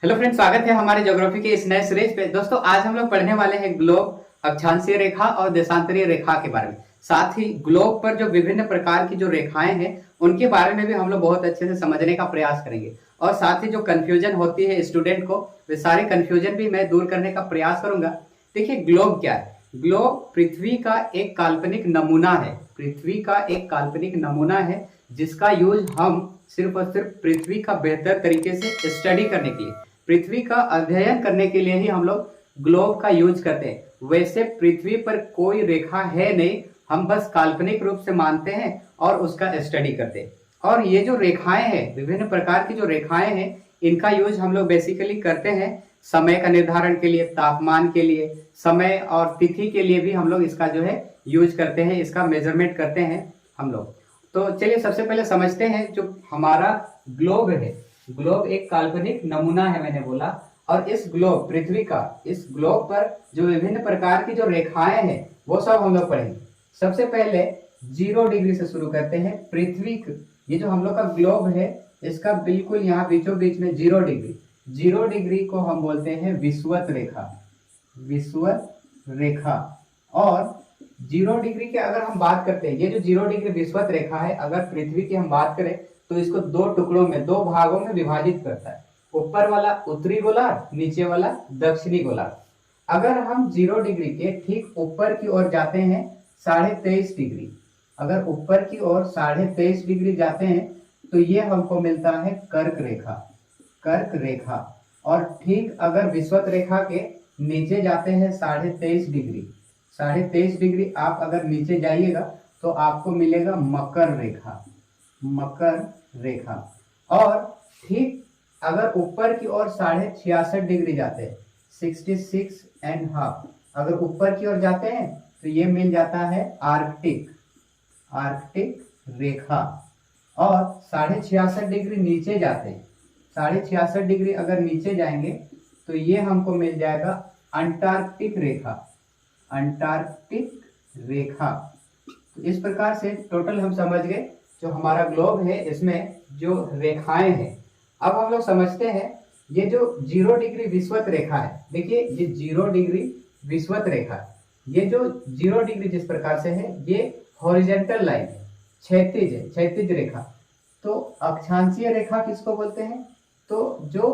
Hello friends, स्वागत है हमारे ज्योग्राफी के इस नए सीरीज पे। दोस्तों, आज हम लोग पढ़ने वाले हैं ग्लोब, अक्षांशीय रेखा और देशांतरीय रेखा के बारे में। साथ ही ग्लोब पर जो विभिन्न प्रकार की जो रेखाएं हैं उनके बारे में भी हम लोग बहुत अच्छे से समझने का प्रयास करेंगे। और साथ ही जो कंफ्यूजन होती है स्टूडेंट को, वे सारे कंफ्यूजन भी मैं दूर करने का प्रयास करूंगा। देखिए, ग्लोब क्या है? ग्लोब पृथ्वी का एक काल्पनिक नमूना है। पृथ्वी का एक काल्पनिक नमूना है जिसका यूज हम सिर्फ और सिर्फ पृथ्वी का बेहतर तरीके से स्टडी करने के लिए, पृथ्वी का अध्ययन करने के लिए ही हम लोग ग्लोब का यूज करते हैं। वैसे पृथ्वी पर कोई रेखा है नहीं, हम बस काल्पनिक रूप से मानते हैं और उसका स्टडी करते हैं। और ये जो रेखाएं हैं, विभिन्न प्रकार की जो रेखाएं हैं, इनका यूज हम लोग बेसिकली करते हैं समय का निर्धारण के लिए, तापमान के लिए, समय और तिथि के लिए भी हम लोग इसका जो है यूज करते हैं, इसका मेजरमेंट करते हैं हम लोग। तो चलिए सबसे पहले समझते हैं जो हमारा ग्लोब है। ग्लोब एक काल्पनिक नमूना है, मैंने बोला। और इस ग्लोब, पृथ्वी का इस ग्लोब पर जो विभिन्न प्रकार की जो रेखाएं हैं वो सब हम लोग पढ़ेंगे। सबसे पहले 0 डिग्री से शुरू करते हैं। पृथ्वी, ये जो हम लोग का ग्लोब है, इसका बिल्कुल यहाँ बीचों बीच में 0 डिग्री, 0 डिग्री को हम बोलते हैं विषुवत रेखा, विषुवत रेखा। और 0 डिग्री की अगर हम बात करते हैं, ये जो 0 डिग्री विषुवत रेखा है, अगर पृथ्वी की हम बात करें तो इसको दो टुकड़ों में, दो भागों में विभाजित करता है। ऊपर वाला उत्तरी गोलार्ध, नीचे वाला दक्षिणी गोलार्ध। अगर हम 0 डिग्री के ठीक ऊपर की ओर जाते हैं 23.5 डिग्री, अगर ऊपर की ओर 23.5 डिग्री जाते हैं तो ये हमको मिलता है कर्क रेखा, कर्क रेखा। और ठीक अगर विषुवत रेखा के नीचे जाते हैं 23.5 डिग्री, 23.5 डिग्री आप अगर नीचे जाइएगा तो आपको मिलेगा मकर रेखा, मकर रेखा। और ठीक अगर ऊपर की ओर 66.5 डिग्री जाते हैं, 66.5, अगर ऊपर की ओर जाते हैं तो ये मिल जाता है आर्कटिक, आर्कटिक रेखा। और 66.5 डिग्री नीचे जाते हैं, 66.5 डिग्री अगर नीचे जाएंगे तो ये हमको मिल जाएगा अंटार्कटिक रेखा, अंटार्कटिक रेखा। तो इस प्रकार से टोटल हम समझ गए जो हमारा ग्लोब है, इसमें जो रेखाएं हैं। अब हम लोग समझते हैं ये जो 0 डिग्री विषुवत रेखा है। देखिए, ये 0 डिग्री विषुवत रेखा, ये जो 0 डिग्री जिस प्रकार से है, ये हॉरिजेंटल लाइन है, क्षैतिज है, क्षैतिज रेखा। तो अक्षांशीय रेखा किसको बोलते हैं? तो जो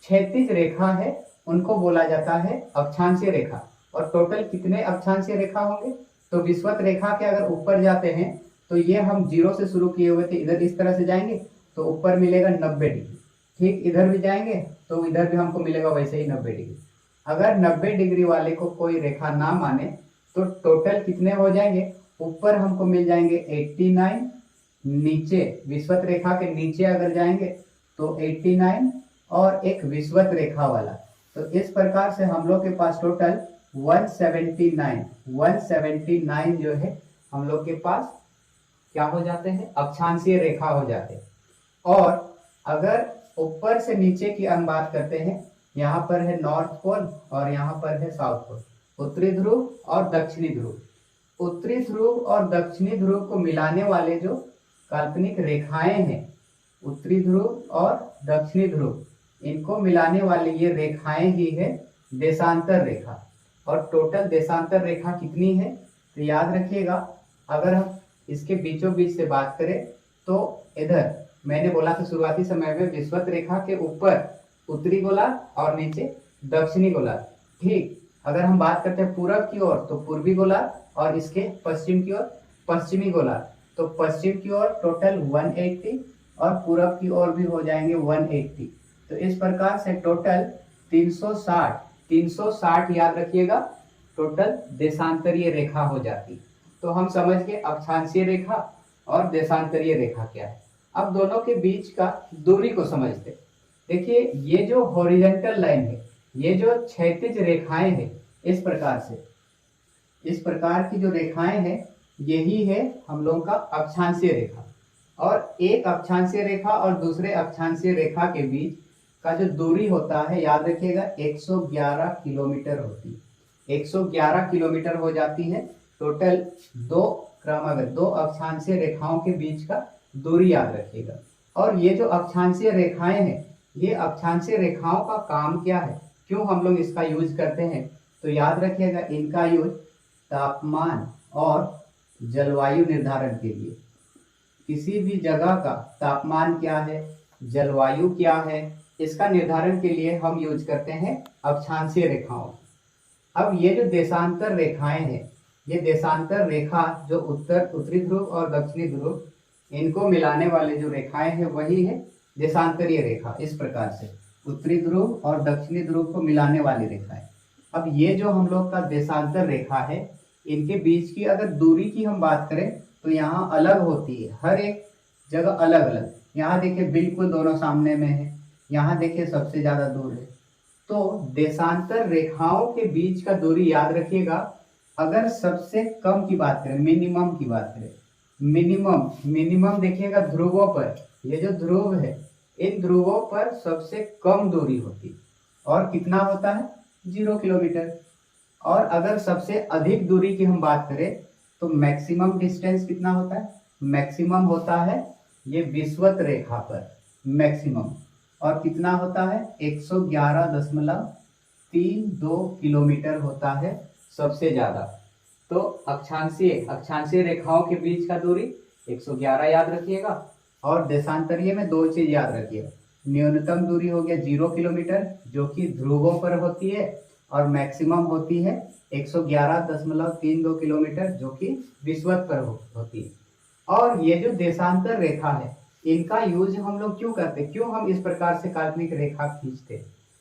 क्षैतिज रेखा है उनको बोला जाता है अक्षांशीय रेखा। और टोटल कितने अक्षांशीय रेखा होंगे? तो विषुवत रेखा के अगर ऊपर जाते हैं तो ये हम 0 से शुरू किए हुए थे, इधर इस तरह से जाएंगे तो ऊपर मिलेगा 90 डिग्री। ठीक इधर भी जाएंगे तो इधर भी हमको मिलेगा वैसे ही 90 डिग्री। अगर 90 डिग्री वाले को कोई रेखा ना माने तो टोटल कितने हो जाएंगे? ऊपर हमको मिल जाएंगे 89, नीचे विषुवत रेखा के नीचे अगर जाएंगे तो 89 और एक विषुवत रेखा वाला। तो इस प्रकार से हम लोग के पास टोटल 179 जो है हम लोग के पास क्या हो जाते हैं? अक्षांशीय रेखा हो जाते हैं। और अगर ऊपर से नीचे की हम बात करते हैं, यहाँ पर है नॉर्थ पोल और यहाँ पर है साउथ पोल, उत्तरी ध्रुव और दक्षिणी ध्रुव। उत्तरी ध्रुव और दक्षिणी ध्रुव को मिलाने वाले जो काल्पनिक रेखाएं हैं, उत्तरी ध्रुव और दक्षिणी ध्रुव, इनको मिलाने वाली ये रेखाएं ही है देशांतर रेखा। और टोटल देशांतर रेखा कितनी है? तो याद रखिएगा, अगर हम इसके बीचों बीच से बात करें तो इधर मैंने बोला था शुरुआती समय में, विषुवत रेखा के ऊपर उत्तरी गोलार्ध और नीचे दक्षिणी गोलार्ध। ठीक अगर हम बात करते हैं पूरब की ओर तो पूर्वी गोलार्ध और इसके पश्चिम की ओर पश्चिमी गोलार्ध। तो पश्चिम की ओर टोटल 180 और पूरब की ओर भी हो जाएंगे 180। तो इस प्रकार से टोटल 360 याद रखिएगा, टोटल देशांतरीय रेखा हो जाती। तो हम समझ गए अक्षांशीय रेखा और देशांतरीय रेखा क्या है। अब दोनों के बीच का दूरी को समझते। देखिए, ये जो हॉरिजॉन्टल लाइन है, ये जो क्षैतिज रेखाएं हैं, इस प्रकार से, इस प्रकार की जो रेखाएं हैं, यही है हम लोग का अक्षांशीय रेखा। और एक अक्षांशीय रेखा और दूसरे अक्षांशीय रेखा के बीच का जो दूरी होता है, याद रखिएगा, 111 किलोमीटर होती है, 111 किलोमीटर हो जाती है। टोटल दो अक्षांशीय रेखाओं के बीच का दूरी याद रखिएगा। और ये जो अक्षांशीय रेखाएं हैं, ये अक्षांशीय रेखाओं का काम क्या है, क्यों हम लोग इसका यूज करते हैं, तो याद रखिएगा इनका यूज तापमान और जलवायु निर्धारण के लिए। किसी भी जगह का तापमान क्या है, जलवायु क्या है, इसका निर्धारण के लिए हम यूज करते हैं अक्षांशीय रेखाओं। अब ये जो देशांतर रेखाएं हैं, ये देशांतर रेखा जो उत्तरी ध्रुव और दक्षिणी ध्रुव इनको मिलाने वाले जो रेखाएं हैं वही है देशांतरीय रेखा। इस प्रकार से उत्तरी ध्रुव और दक्षिणी ध्रुव को मिलाने वाली रेखाएं। अब ये जो हम लोग का देशांतर रेखा है, इनके बीच की अगर दूरी की हम बात करें तो यहाँ अलग होती है, हर एक जगह अलग अलग। यहाँ देखिए बिल्कुल दोनों सामने में है, यहाँ देखिए सबसे ज्यादा दूर है। तो देशांतर रेखाओं के बीच का दूरी याद रखिएगा। अगर सबसे कम की बात करें, मिनिमम की बात करें, मिनिमम देखिएगा ध्रुवों पर, ये जो ध्रुव है इन ध्रुवों पर सबसे कम दूरी होती है, और कितना होता है 0 किलोमीटर। और अगर सबसे अधिक दूरी की हम बात करें तो मैक्सिमम डिस्टेंस कितना होता है, मैक्सिमम होता है ये विषुवत रेखा पर मैक्सिमम, और कितना होता है 111.32 किलोमीटर होता है सबसे ज्यादा। तो अक्षांशीय रेखाओं के बीच का दूरी 111 याद रखिएगा, और देशांतरीय में दो चीज याद रखिएगा, न्यूनतम दूरी हो गया 0 किलोमीटर जो कि ध्रुवों पर होती है, और मैक्सिमम होती है 111.32 किलोमीटर जो कि विषुवत पर होती है। और ये जो देशांतर रेखा है इनका यूज हम लोग क्यों करते, क्यों हम इस प्रकार से काल्पनिक रेखा खींचते,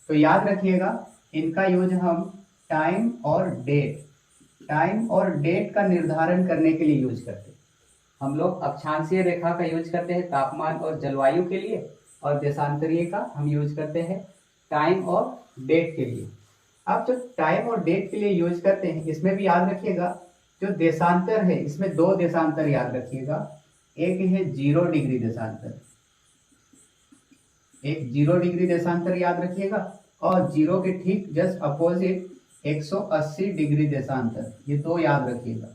तो याद रखिएगा इनका यूज हम टाइम और डेट का निर्धारण करने के लिए यूज करते हैं। हम लोग अक्षांशीय रेखा का यूज करते हैं तापमान और जलवायु के लिए, और देशांतरीय का हम यूज करते हैं टाइम और डेट के लिए। अब जो टाइम और डेट के लिए यूज करते हैं इसमें भी याद रखिएगा जो देशांतर है इसमें दो देशांतर याद रखिएगा। एक है 0 डिग्री देशांतर, एक 0 डिग्री देशांतर याद रखिएगा, और 0 के ठीक जस्ट अपोजिट 180 डिग्री देशांतर, ये दो याद रखिएगा।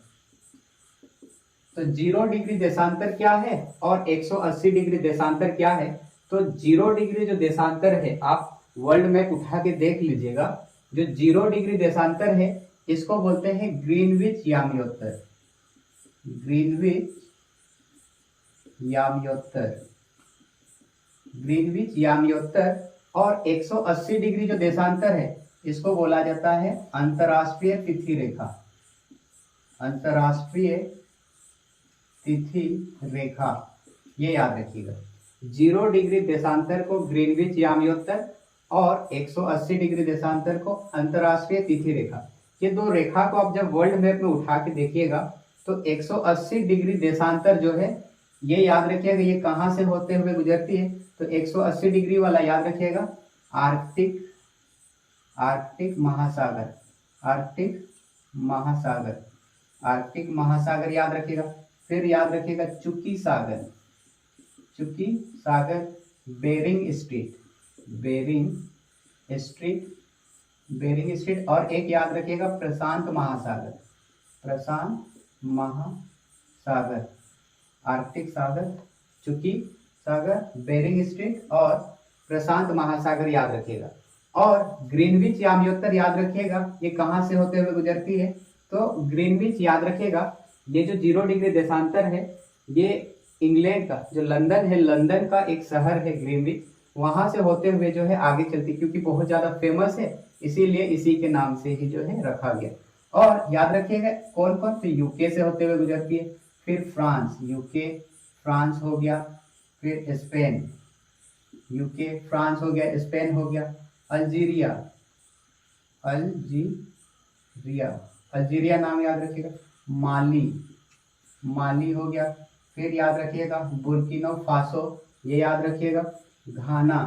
तो 0 डिग्री देशांतर क्या है और 180 डिग्री देशांतर क्या है, तो 0 डिग्री जो देशांतर है आप वर्ल्ड मैप उठा के देख लीजिएगा, जो 0 डिग्री देशांतर है इसको बोलते हैं ग्रीनविच याम्योत्तर, ग्रीनविच याम्योत्तर। और 180 डिग्री जो देशांतर है इसको बोला जाता है अंतरराष्ट्रीय तिथि रेखा, अंतरराष्ट्रीय तिथि रेखा, ये याद रखिएगा। 0 डिग्री देशांतर को ग्रीनविच याम्योत्तर और 180 डिग्री देशांतर को अंतरराष्ट्रीय तिथि रेखा, ये दो रेखा को आप जब वर्ल्ड मैप में उठा के देखिएगा तो 180 डिग्री देशांतर जो है ये याद रखिएगा ये कहाँ से होते हुए गुजरती है, तो 180 डिग्री वाला याद रखिएगा आर्कटिक महासागर याद रखिएगा। फिर याद रखिएगा चुकी सागर, बेरिंग स्ट्रीट, और एक याद रखिएगा प्रशांत महासागर, आर्कटिक सागर, चुकी सागर, बेरिंग स्ट्रीट और प्रशांत महासागर याद रखिएगा। और ग्रीनविच याम्योत्तर याद रखिएगा ये कहाँ से होते हुए गुजरती है, तो ग्रीनविच याद रखिएगा ये जो 0 डिग्री देशांतर है ये इंग्लैंड का जो लंदन है, लंदन का एक शहर है ग्रीनविच, वहां से होते हुए जो है आगे चलती, क्योंकि बहुत ज्यादा फेमस है इसीलिए इसी के नाम से ही जो है रखा गया। और याद रखिएगा कौन कौन, तो यूके से होते हुए गुजरती है, फिर फ्रांस, फ्रांस हो गया, फिर स्पेन, फ्रांस हो गया, स्पेन हो गया, अल्जीरिया नाम याद रखिएगा, माली हो गया, फिर याद रखिएगा बुर्किना फासो, ये याद रखिएगा, घाना,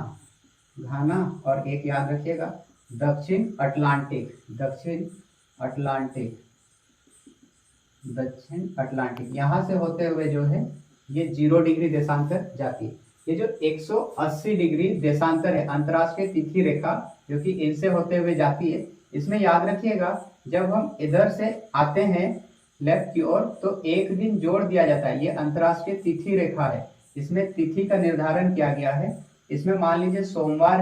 और एक याद रखिएगा दक्षिण अटलांटिक, यहाँ से होते हुए जो है ये 0 डिग्री देशांतर जाती है। ये जो 180 डिग्री देशांतर है अंतरराष्ट्रीय तिथि रेखा जो कि इनसे होते हुए जाती है, इसमें याद रखिएगा जब हम इधर से आते हैं लेफ्ट की ओर तो एक दिन जोड़ दिया जाता है, ये अंतरराष्ट्रीय तिथि रेखा है, इसमें तिथि का निर्धारण किया गया है इसमें मान लीजिए सोमवार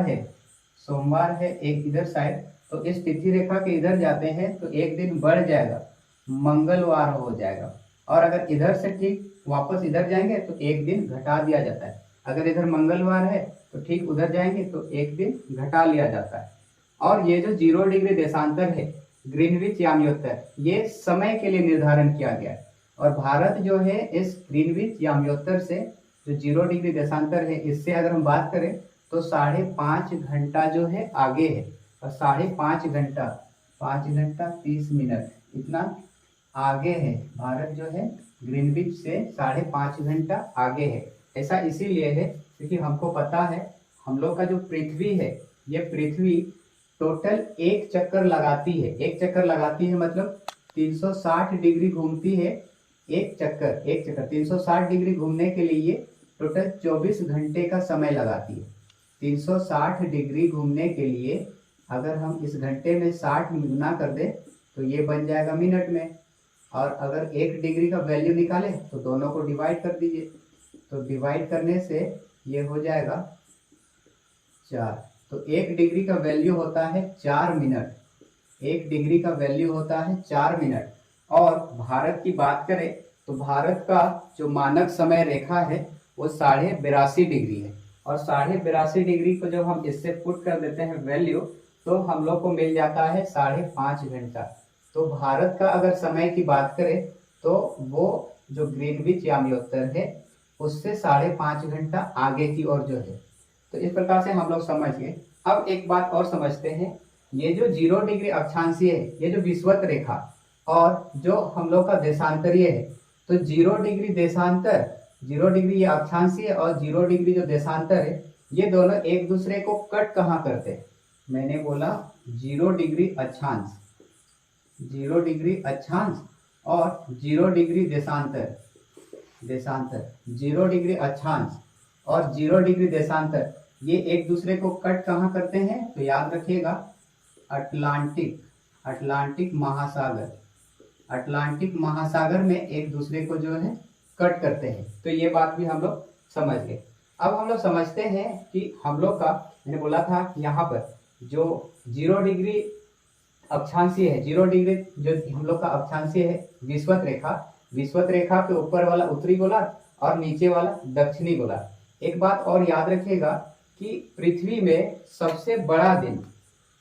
है एक इधर साइड, तो इस तिथि रेखा के इधर जाते हैं तो एक दिन बढ़ जाएगा, मंगलवार हो जाएगा। और अगर इधर से ठीक वापस इधर जाएंगे तो एक दिन घटा दिया जाता है। अगर इधर मंगलवार है तो ठीक उधर जाएंगे तो एक दिन घटा लिया जाता है। और ये जो 0 डिग्री देशांतर है, ग्रीनविच याम्योत्तर, ये समय के लिए निर्धारण किया गया है। और भारत जो है इस ग्रीनविच याम्योत्तर से जो 0 डिग्री देशांतर है, इससे अगर हम बात करें तो 5.5 घंटा जो है आगे है। और 5.5 घंटा 5 घंटा 30 मिनट इतना आगे है। भारत जो है ग्रीनविच से 5.5 घंटा आगे है। ऐसा इसीलिए है क्योंकि हमको पता है हम लोग का जो पृथ्वी है, ये पृथ्वी टोटल एक चक्कर लगाती है। एक चक्कर लगाती है मतलब 360 डिग्री घूमती है। एक चक्कर 360 डिग्री घूमने के लिए टोटल 24 घंटे का समय लगाती है। 360 डिग्री घूमने के लिए अगर हम इस घंटे में 60 में गुना कर दे तो ये बन जाएगा मिनट में। और अगर 1 डिग्री का वैल्यू निकाले तो दोनों को डिवाइड कर दीजिए, तो डिवाइड करने से ये हो जाएगा 4। तो 1 डिग्री का वैल्यू होता है 4 मिनट। 1 डिग्री का वैल्यू होता है 4 मिनट। और भारत की बात करें तो भारत का जो मानक समय रेखा है वो 82.5 डिग्री है। और 82.5 डिग्री को जब हम इससे पुट कर देते हैं वैल्यू, तो हम लोग को मिल जाता है 5.5 घंटा। तो भारत का अगर समय की बात करें तो वो जो ग्रीनविच याम्योत्तर है उससे 5.5 घंटा आगे की ओर जो है। तो इस प्रकार से हम लोग समझ गए। अब एक बात और समझते हैं, ये जो 0 डिग्री अक्षांशीय है, ये जो विषुवत रेखा और जो हम लोग का देशांतरीय है, तो 0 डिग्री देशांतर, 0 डिग्री ये अक्षांशीय और 0 डिग्री जो देशांतर है, ये दोनों एक दूसरे को कट कहाँ करते हैं? मैंने बोला 0 डिग्री अक्षांश, 0 डिग्री अक्षांश और 0 डिग्री देशांतर, 0 डिग्री अक्षांश और 0 डिग्री देशांतर, ये एक दूसरे को कट कहाँ करते हैं? तो याद रखिएगा अटलांटिक महासागर, अटलांटिक महासागर में एक दूसरे को जो है कट करते हैं। तो ये बात भी हम लोग समझ गए। अब हम लोग समझते हैं कि हम लोग का, मैंने बोला था यहाँ पर जो 0 डिग्री अक्षांशीय है, 0 डिग्री जो हम लोग का अक्षांशीय है विषुवत रेखा, विषुवत रेखा के ऊपर वाला उत्तरी गोलार्ध और नीचे वाला दक्षिणी गोलार्ध। एक बात और याद रखिएगा कि पृथ्वी में सबसे बड़ा दिन,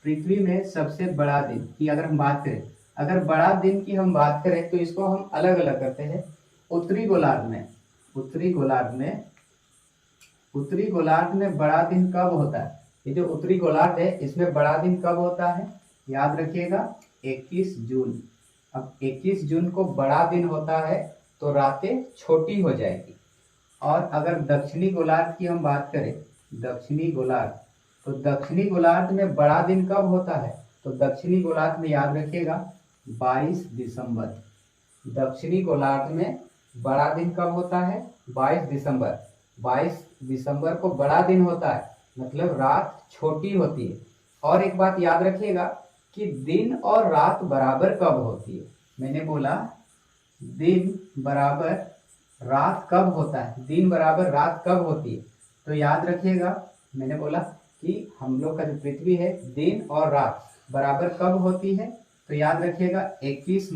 पृथ्वी में सबसे बड़ा दिन की अगर हम बात करें, अगर बड़ा दिन की हम बात करें तो इसको हम अलग अलग करते हैं। उत्तरी गोलार्ध में, उत्तरी गोलार्ध में बड़ा दिन कब होता है? ये जो उत्तरी गोलार्ध है इसमें बड़ा दिन कब होता है? याद रखिएगा 21 जून। अब 21 जून को बड़ा दिन होता है तो रातें छोटी हो जाएगी। और अगर दक्षिणी गोलार्ध की हम बात करें, दक्षिणी गोलार्ध, तो दक्षिणी गोलार्ध में बड़ा दिन कब होता है? तो दक्षिणी गोलार्ध में याद रखिएगा 22 दिसंबर। दक्षिणी गोलार्ध में बड़ा दिन कब होता है? 22 दिसंबर। 22 दिसंबर को बड़ा दिन होता है, मतलब रात छोटी होती है। और एक बात याद रखिएगा कि दिन और रात बराबर कब होती है? मैंने बोला दिन बराबर रात कब होता है? दिन बराबर रात कब होती है? तो याद रखिएगा मैंने बोला कि हम लोग का जो पृथ्वी है दिन और रात बराबर कब होती है? तो याद रखिएगा 21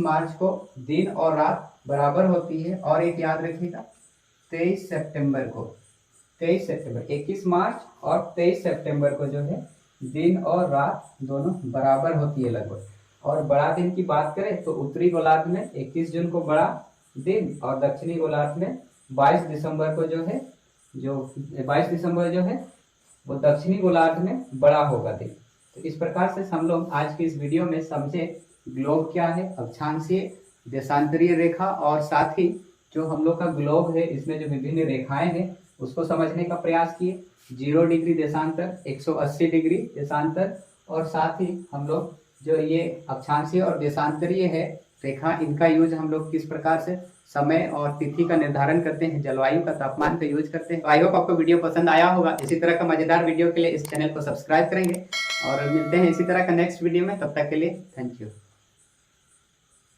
मार्च को दिन और रात बराबर होती है। और एक याद रखिएगा 23 सितंबर को, 21 मार्च और 23 सितंबर को जो है दिन और रात दोनों बराबर होती है लगभग। और बड़ा दिन की बात करें तो उत्तरी गोलार्ध में 21 जून को बड़ा दिन और दक्षिणी गोलार्ध में 22 दिसंबर को जो है, जो 22 दिसंबर जो है वो दक्षिणी गोलार्ध में बड़ा होगा दिन। तो इस प्रकार से हम लोग आज की इस वीडियो में समझे ग्लोब क्या है, अक्षांशीय, देशांतरीय रेखा, और साथ ही जो हम लोग का ग्लोब है इसमें जो विभिन्न रेखाएं हैं उसको समझने का प्रयास किए। 0 डिग्री देशांतर, 180 डिग्री देशांतर, और साथ ही हम लोग जो ये अक्षांशीय और देशांतरीय है रेखा, इनका यूज हम लोग किस प्रकार से समय और तिथि का निर्धारण करते हैं, जलवायु का, तापमान का यूज करते हैं। आई होप आपको वीडियो पसंद आया होगा। इसी तरह का मजेदार वीडियो के लिए इस चैनल को सब्सक्राइब करेंगे और मिलते हैं इसी तरह का नेक्स्ट वीडियो में। तब तक के लिए थैंक यू।